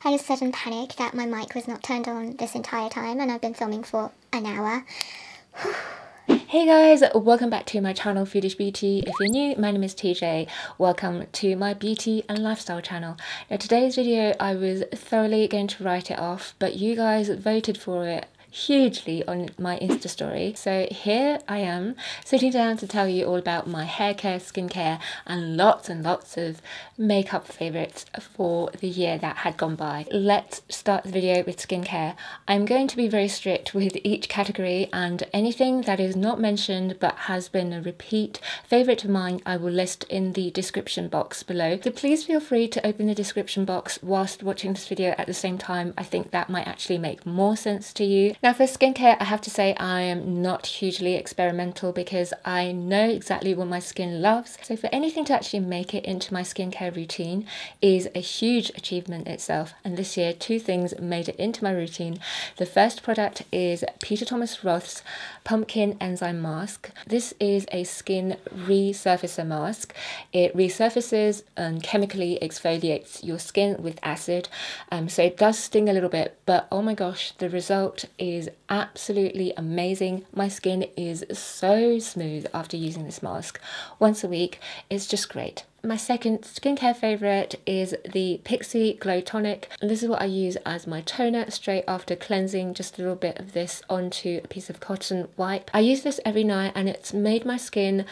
had a sudden panic that my mic was not turned on this entire time, and I've been filming for an hour. Hey guys, welcome back to my channel FoodishBeauty. If you're new, my name is TJ. Welcome to my beauty and lifestyle channel. Now today's video, I was thoroughly going to write it off, but you guys voted for it hugely on my Insta story. So here I am sitting down to tell you all about my hair care, skincare and lots of makeup favorites for the year that had gone by. Let's start the video with skincare. I'm going to be very strict with each category, and anything that is not mentioned but has been a repeat favorite of mine I will list in the description box below. So please feel free to open the description box whilst watching this video at the same time. I think that might actually make more sense to you. Now for skincare, I have to say I am not hugely experimental because I know exactly what my skin loves. So for anything to actually make it into my skincare routine is a huge achievement itself. And this year, two things made it into my routine. The first product is Peter Thomas Roth's Pumpkin Enzyme Mask. This is a skin resurfacer mask. It resurfaces and chemically exfoliates your skin with acid. So it does sting a little bit, but oh my gosh, the result is absolutely amazing. My skin is so smooth after using this mask once a week. It's just great. My second skincare favourite is the Pixi Glow Tonic. This is what I use as my toner straight after cleansing. Just a little bit of this onto a piece of cotton wipe. I use this every night and it's made my skin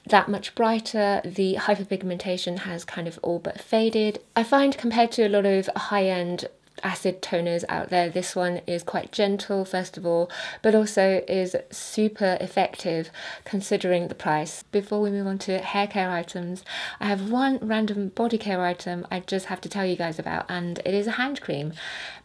that much brighter. The hyperpigmentation has kind of all but faded. I find compared to a lot of high-end acid toners out there, this one is quite gentle first of all, but also is super effective considering the price. Before we move on to hair care items, I have one random body care item I just have to tell you guys about, and it is a hand cream.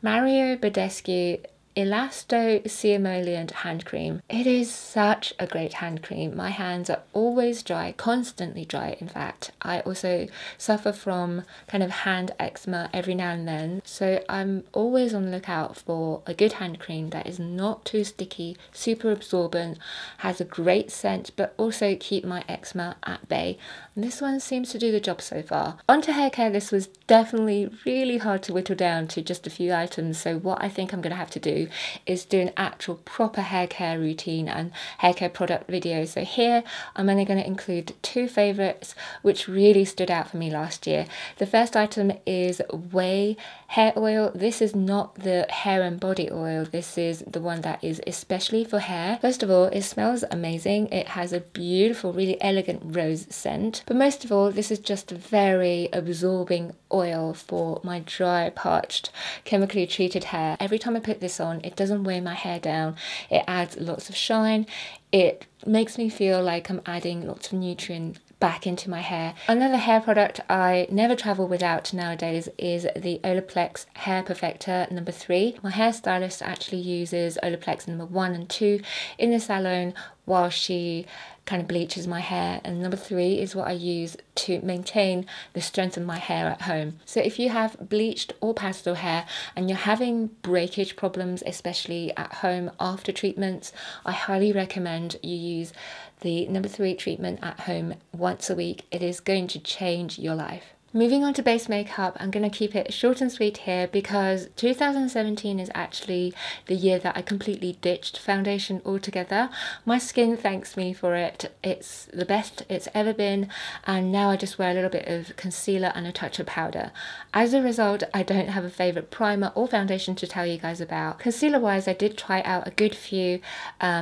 Badescu Elasto Seamollient hand cream. It is such a great hand cream. My hands are always dry, constantly dry in fact. I also suffer from kind of hand eczema every now and then, so I'm always on the lookout for a good hand cream that is not too sticky, super absorbent, has a great scent, but also keep my eczema at bay. And this one seems to do the job so far. Onto hair care, this was definitely really hard to whittle down to just a few items, so what I think I'm going to have to do is do an actual proper hair care routine and hair care product video. So here I'm only going to include two favourites which really stood out for me last year. The first item is Ouai Hair Oil. This is not the hair and body oil, this is the one that is especially for hair. First of all, it smells amazing. It has a beautiful, really elegant rose scent, but most of all, this is just a very absorbing oil for my dry, parched, chemically treated hair. Every time I put this on, it doesn't weigh my hair down. It adds lots of shine. It makes me feel like I'm adding lots of nutrient back into my hair. Another hair product I never travel without nowadays is the Olaplex Hair Perfector number 3. My hairstylist actually uses Olaplex number 1 and 2 in the salon while she kind of bleaches my hair, and number 3 is what I use to maintain the strength of my hair at home. So if you have bleached or pastel hair and you're having breakage problems, especially at home after treatments, I highly recommend you use the number 3 treatment at home once a week. It is going to change your life. Moving on to base makeup, I'm going to keep it short and sweet here because 2017 is actually the year that I completely ditched foundation altogether. My skin thanks me for it. It's the best it's ever been, and now I just wear a little bit of concealer and a touch of powder. As a result, I don't have a favourite primer or foundation to tell you guys about. Concealer wise, I did try out a good few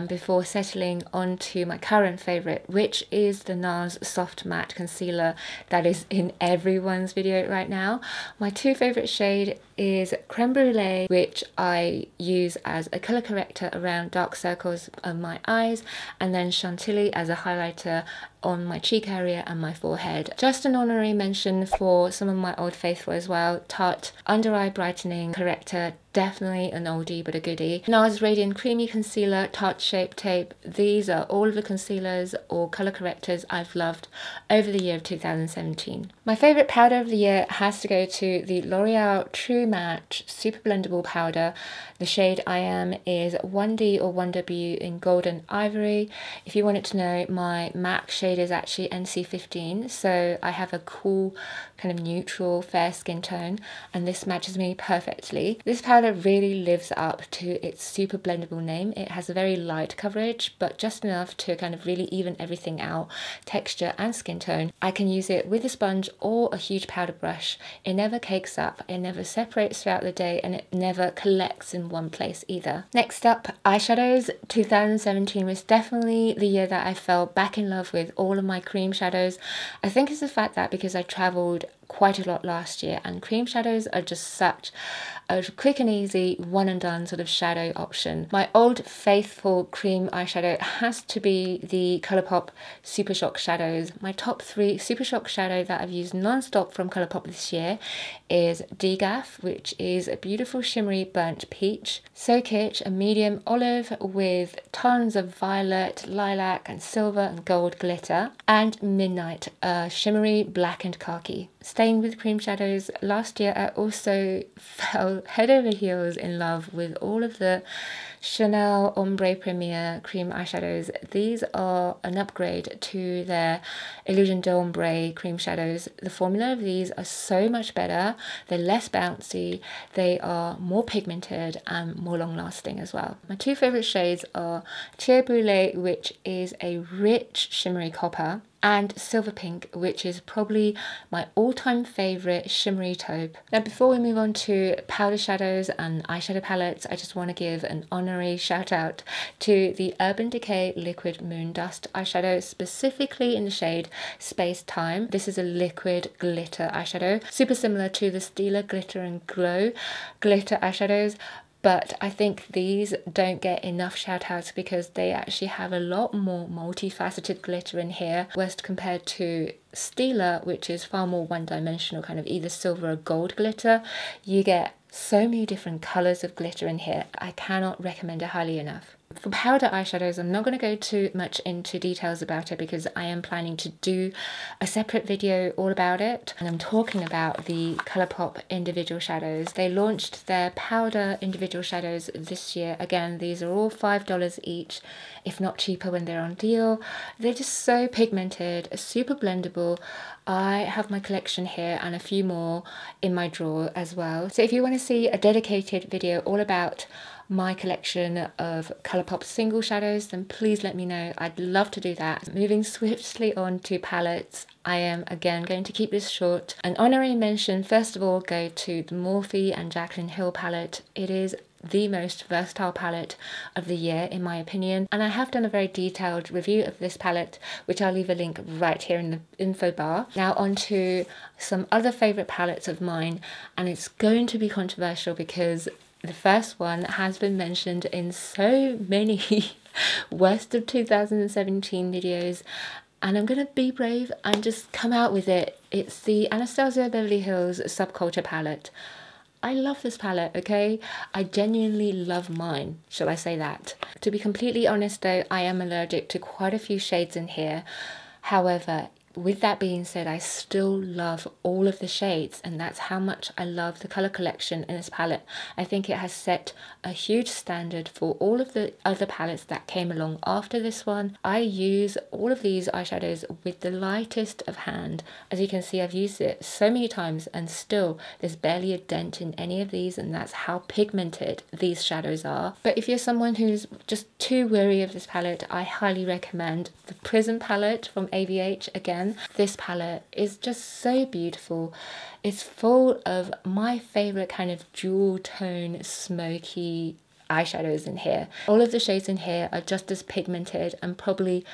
before settling onto my current favourite, which is the Nars Soft Matte Concealer that is in everyone's video right now. My two favourite shade is Creme Brûlée, which I use as a colour corrector around dark circles of my eyes, and then Chantilly as a highlighter on my cheek area and my forehead. Just an honorary mention for some of my old faithful as well. Tarte Under Eye Brightening Corrector, definitely an oldie but a goodie. Nars Radiant Creamy Concealer, Tarte Shape Tape. These are all of the concealers or colour correctors I've loved over the year of 2017. My favourite powder of the year has to go to the L'Oreal True Match Super Blendable Powder. The shade I am is 1D or 1W in Golden Ivory. If you wanted to know my MAC shade shade is actually NC15, so I have a cool kind of neutral fair skin tone, and this matches me perfectly. This powder really lives up to its super blendable name. It has a very light coverage, but just enough to kind of really even everything out, texture and skin tone. I can use it with a sponge or a huge powder brush. It never cakes up, it never separates throughout the day, and it never collects in one place either. Next up, eyeshadows. 2017 was definitely the year that I fell back in love with all of my cream shadows. I think it's the fact that because I travelled quite a lot last year, and cream shadows are just such a quick and easy one and done sort of shadow option. My old faithful cream eyeshadow has to be the Colourpop Super Shock shadows. My top 3 Super Shock shadow that I've used non-stop from Colourpop this year is DGAF, which is a beautiful shimmery burnt peach, So Kitsch, a medium olive with tons of violet, lilac and silver and gold glitter, and Midnight, a shimmery black and khaki. Staying with cream shadows, last year I also fell head over heels in love with all of the Chanel Ombre Première cream eyeshadows. These are an upgrade to their Illusion d'Ombre cream shadows. The formula of these are so much better, they're less bouncy, they are more pigmented and more long lasting as well. My 2 favourite shades are Creme Brûlée, which is a rich shimmery copper, and Silver Pink, which is probably my all-time favourite shimmery taupe. Now before we move on to powder shadows and eyeshadow palettes, I just want to give an honorary shout out to the Urban Decay Liquid Moon Dust eyeshadow, specifically in the shade Space Time. This is a liquid glitter eyeshadow, super similar to the Stila Glitter and Glow glitter eyeshadows, but I think these don't get enough shout outs because they actually have a lot more multifaceted glitter in here, whereas compared to Stila, which is far more one-dimensional, kind of either silver or gold glitter, you get so many different colours of glitter in here. I cannot recommend it highly enough. For powder eyeshadows, I'm not going to go too much into details about it because I am planning to do a separate video all about it, and I'm talking about the Colourpop individual shadows. They launched their powder individual shadows this year. Again, these are all $5 each, if not cheaper when they're on deal. They're just so pigmented, super blendable. I have my collection here and a few more in my drawer as well. So if you want to see a dedicated video all about my collection of Colourpop single shadows, then please let me know. I'd love to do that. Moving swiftly on to palettes, I am again going to keep this short. An honorary mention, first of all, go to the Morphe and Jaclyn Hill palette. It is the most versatile palette of the year in my opinion, and I have done a very detailed review of this palette, which I'll leave a link right here in the info bar. Now on to some other favourite palettes of mine, and it's going to be controversial because the first one has been mentioned in so many worst of 2017 videos, and I'm gonna be brave and just come out with it. It's the Anastasia Beverly Hills Subculture Palette. I love this palette, okay? I genuinely love mine, shall I say that. To be completely honest though, I am allergic to quite a few shades in here. However, with that being said, I still love all of the shades, and that's how much I love the colour collection in this palette. I think it has set a huge standard for all of the other palettes that came along after this one. I use all of these eyeshadows with the lightest of hand. As you can see, I've used it so many times and still there's barely a dent in any of these, and that's how pigmented these shadows are. But if you're someone who's just too weary of this palette, I highly recommend the Prism palette from ABH. Again, this palette is just so beautiful. It's full of my favourite kind of jewel tone smoky eyeshadows in here. All of the shades in here are just as pigmented and probably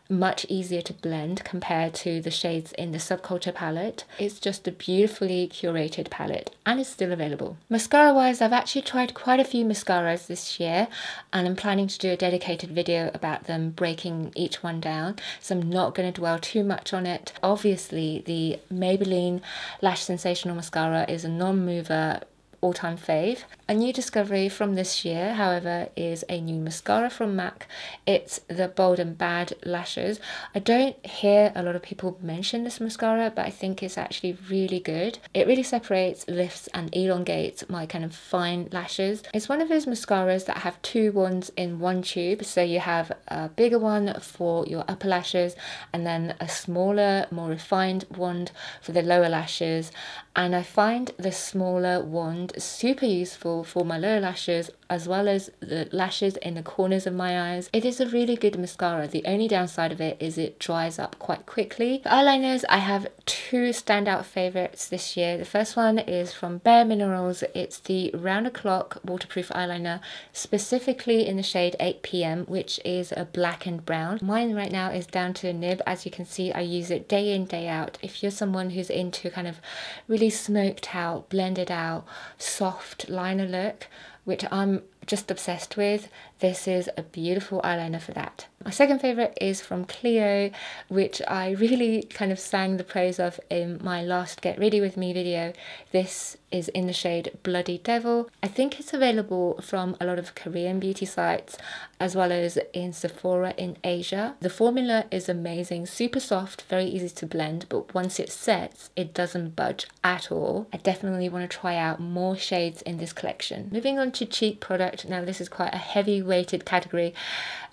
much easier to blend compared to the shades in the Subculture palette. It's just a beautifully curated palette, and it's still available. Mascara wise, I've actually tried quite a few mascaras this year, and I'm planning to do a dedicated video about them, breaking each one down, so I'm not going to dwell too much on it. Obviously the Maybelline Lash Sensational Mascara is a non-mover all-time fave. A new discovery from this year, however, is a new mascara from MAC. It's the Bold and Bad Lashes. I don't hear a lot of people mention this mascara, but I think it's actually really good. It really separates, lifts and elongates my kind of fine lashes. It's one of those mascaras that have two wands in one tube, so you have a bigger one for your upper lashes and then a smaller, more refined wand for the lower lashes. And I find the smaller wand super useful for my lower lashes as well as the lashes in the corners of my eyes. It is a really good mascara. The only downside of it is it dries up quite quickly. For eyeliners, I have two standout favorites this year. The first one is from Bare Minerals. It's the Round the Clock waterproof eyeliner, specifically in the shade 8 PM, which is a black and brown. Mine right now is down to a nib. As you can see, I use it day in, day out. If you're someone who's into kind of really smoked out, blended out, soft liner look, which I'm just obsessed with, this is a beautiful eyeliner for that. My second favourite is from Clio, which I really kind of sang the praise of in my last Get Ready With Me video. This is in the shade Bloody Devil. I think it's available from a lot of Korean beauty sites as well as in Sephora in Asia. The formula is amazing, super soft, very easy to blend, but once it sets, it doesn't budge at all. I definitely want to try out more shades in this collection. Moving on to cheek product. Now this is quite a heavy weighted category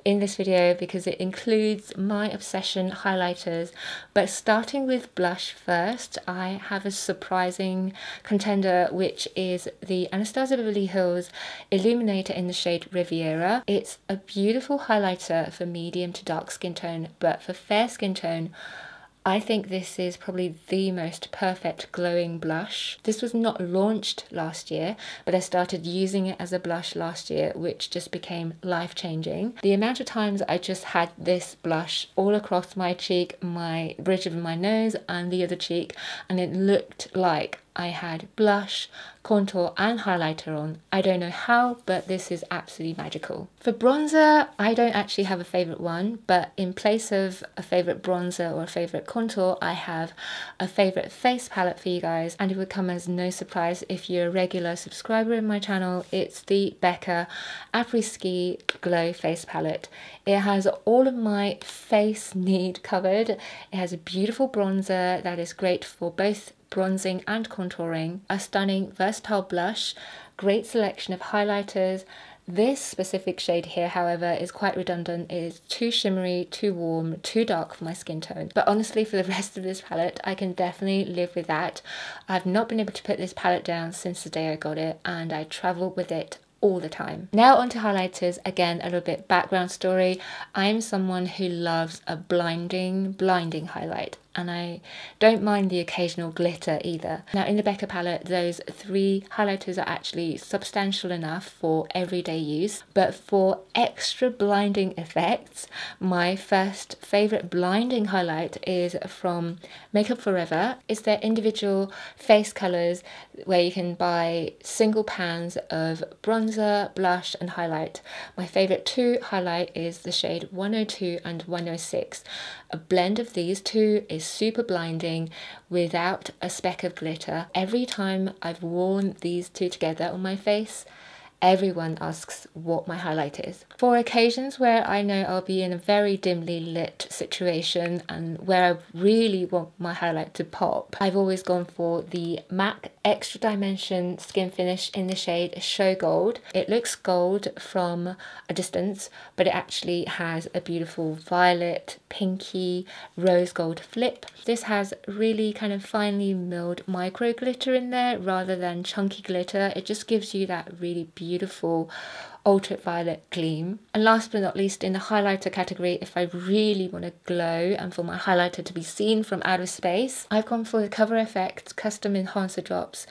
in this video because it includes my obsession highlighters, but starting with blush first, I have a surprising contender, which is the Anastasia Beverly Hills Illuminator in the shade Riviera. It's a beautiful highlighter for medium to dark skin tone, but for fair skin tone, I think this is probably the most perfect glowing blush. This was not launched last year, but I started using it as a blush last year, which just became life-changing. The amount of times I just had this blush all across my cheek, my bridge of my nose and the other cheek, and it looked like I had blush, contour and highlighter on. I don't know how, but this is absolutely magical. For bronzer, I don't actually have a favourite one, but in place of a favourite bronzer or a favourite contour, I have a favourite face palette for you guys, and it would come as no surprise if you're a regular subscriber in my channel. It's the Becca Après-Ski Glow Face Palette. It has all of my face need covered. It has a beautiful bronzer that is great for both bronzing and contouring, a stunning versatile blush, great selection of highlighters. This specific shade here, however, is quite redundant. It is too shimmery, too warm, too dark for my skin tone. But honestly, for the rest of this palette, I can definitely live with that. I've not been able to put this palette down since the day I got it, and I travel with it all the time. Now onto highlighters. Again, a little bit background story. I'm someone who loves a blinding highlight, and I don't mind the occasional glitter either. Now in the Becca palette, those three highlighters are actually substantial enough for everyday use, but for extra blinding effects, my first favourite blinding highlight is from Makeup Forever. It's their individual face colours where you can buy single pans of bronzer, blush and highlight. My favourite two highlight is the shade 102 and 106. A blend of these two is super blinding without a speck of glitter. Every time I've worn these two together on my face, everyone asks what my highlight is. For occasions where I know I'll be in a very dimly lit situation and where I really want my highlight to pop, I've always gone for the MAC Extra Dimension Skin Finish in the shade Show Gold. It looks gold from a distance, but it actually has a beautiful violet, pinky, rose gold flip. This has really kind of finely milled micro glitter in there rather than chunky glitter. It just gives you that really beautiful ultraviolet gleam. And last but not least, in the highlighter category, if I really want to glow and for my highlighter to be seen from outer space, I've gone for the Cover FX Custom Enhancer Drops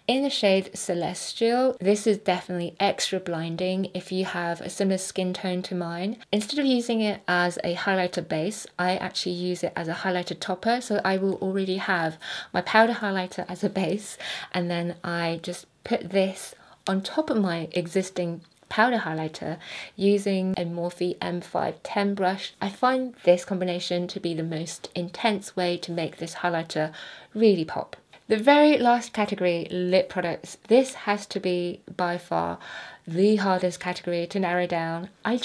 in the shade Celestial. This is definitely extra blinding if you have a similar skin tone to mine. Instead of using it as a highlighter base, I actually use it as a highlighter topper. So I will already have my powder highlighter as a base, and then I just put this on top of my existing powder highlighter using a Morphe M510 brush. I find this combination to be the most intense way to make this highlighter really pop. The very last category, lip products. This has to be by far the hardest category to narrow down. I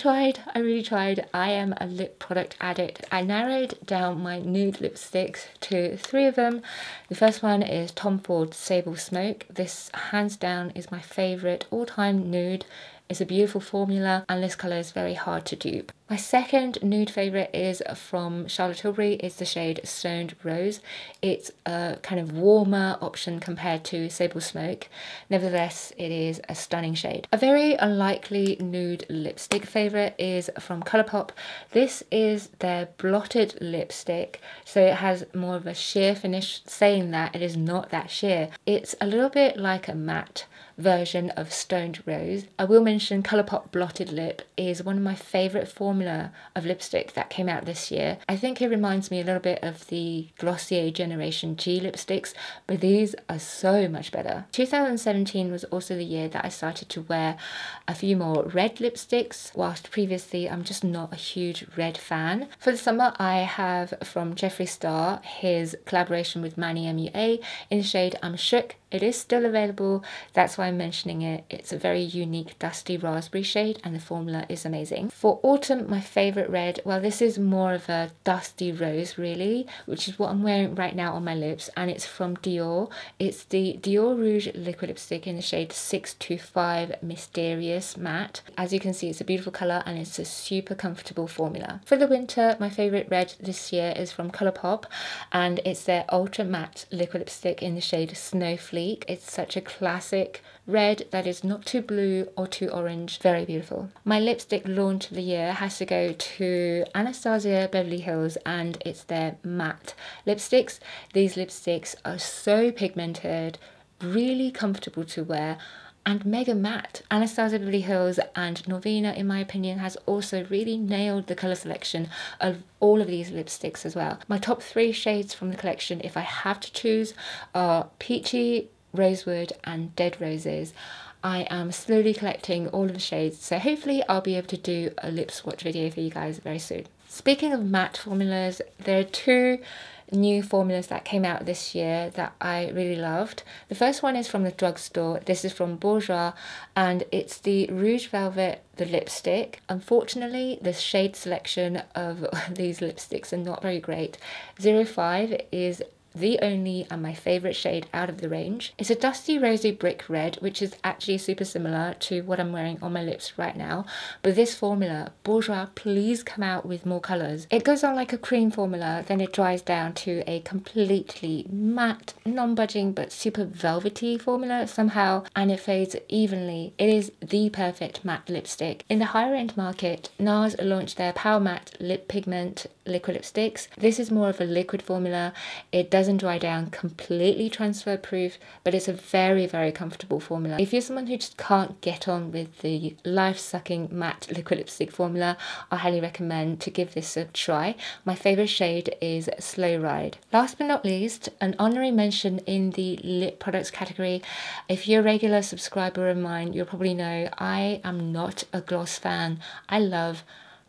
really tried. I am a lip product addict. I narrowed down my nude lipsticks to 3 of them. The first one is Tom Ford Sable Smoke. This hands down is my favourite all-time nude. It's a beautiful formula and this colour is very hard to dupe. My second nude favourite is from Charlotte Tilbury. It's the shade Stoned Rose. It's a kind of warmer option compared to Sable Smoke. Nevertheless, it is a stunning shade. A very unlikely nude lipstick favourite is from Colourpop. This is their blotted lipstick, so it has more of a sheer finish. Saying that, it is not that sheer. It's a little bit like a matte version of Stoned Rose. I will mention Colourpop Blotted Lip is one of my favourite formula of lipstick that came out this year. I think it reminds me a little bit of the Glossier Generation G lipsticks, but these are so much better. 2017 was also the year that I started to wear a few more red lipsticks, whilst previously I'm just not a huge red fan. For the summer, I have from Jeffree Star his collaboration with Manny MUA in the shade I'm Shook. It is still available, that's why I'm mentioning it. It's a very unique dusty raspberry shade and the formula is amazing. For autumn, my favourite red, well, this is more of a dusty rose really, which is what I'm wearing right now on my lips, and it's from Dior. It's the Dior Rouge liquid lipstick in the shade 625 Mysterious Matte. As you can see, it's a beautiful colour and it's a super comfortable formula. For the winter, my favourite red this year is from Colourpop and it's their Ultra Matte liquid lipstick in the shade Snowflake. It's such a classic red that is not too blue or too orange. Very beautiful. My lipstick launch of the year has to go to Anastasia Beverly Hills and it's their matte lipsticks. These lipsticks are so pigmented, really comfortable to wear, and mega matte. Anastasia Beverly Hills and Norvina, in my opinion, has also really nailed the colour selection of all of these lipsticks as well. My top 3 shades from the collection, if I have to choose, are Peachy, Rosewood and Dead Roses. I am slowly collecting all of the shades, so hopefully I'll be able to do a lip swatch video for you guys very soon. Speaking of matte formulas, there are 2 new formulas that came out this year that I really loved. The first one is from the drugstore. This is from Bourjois and it's the Rouge Velvet, the lipstick. Unfortunately, the shade selection of these lipsticks are not very great. 05 is the only and my favourite shade out of the range. It's a dusty rosy brick red, which is actually super similar to what I'm wearing on my lips right now. But this formula, Bourjois, please come out with more colours. It goes on like a cream formula, then it dries down to a completely matte, non-budging but super velvety formula somehow, and it fades evenly. It is the perfect matte lipstick. In the higher end market, Nars launched their Power Matte Lip Pigment liquid lipsticks. This is more of a liquid formula. It doesn't dry down, completely transfer proof, but it's a very, very comfortable formula. If you're someone who just can't get on with the life-sucking matte liquid lipstick formula, I highly recommend to give this a try. My favourite shade is Slow Ride. Last but not least, an honorary mention in the lip products category. If you're a regular subscriber of mine, you'll probably know I am not a gloss fan. I love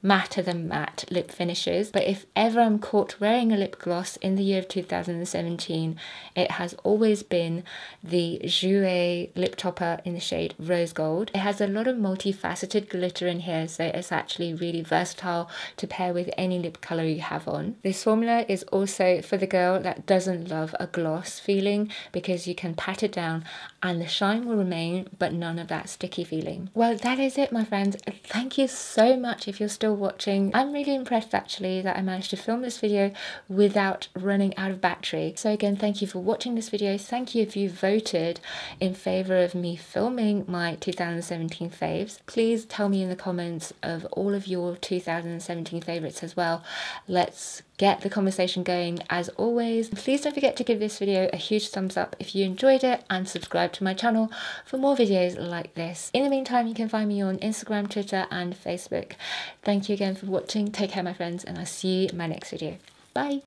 matter than matte lip finishes, but if ever I'm caught wearing a lip gloss in the year of 2017, it has always been the Jouer lip topper in the shade Rose Gold. It has a lot of multifaceted glitter in here, so it's actually really versatile to pair with any lip colour you have on. This formula is also for the girl that doesn't love a gloss feeling, because you can pat it down and the shine will remain, but none of that sticky feeling. Well, that is it, my friends. Thank you so much if you're still watching. I'm really impressed actually that I managed to film this video without running out of battery. So again, thank you for watching this video. Thank you if you voted in favour of me filming my 2017 faves. Please tell me in the comments of all of your 2017 favourites as well. Let's get the conversation going as always. Please don't forget to give this video a huge thumbs up if you enjoyed it, and subscribe to my channel for more videos like this. In the meantime, you can find me on Instagram, Twitter and Facebook. Thank you again for watching. Take care, my friends, and I'll see you in my next video. Bye!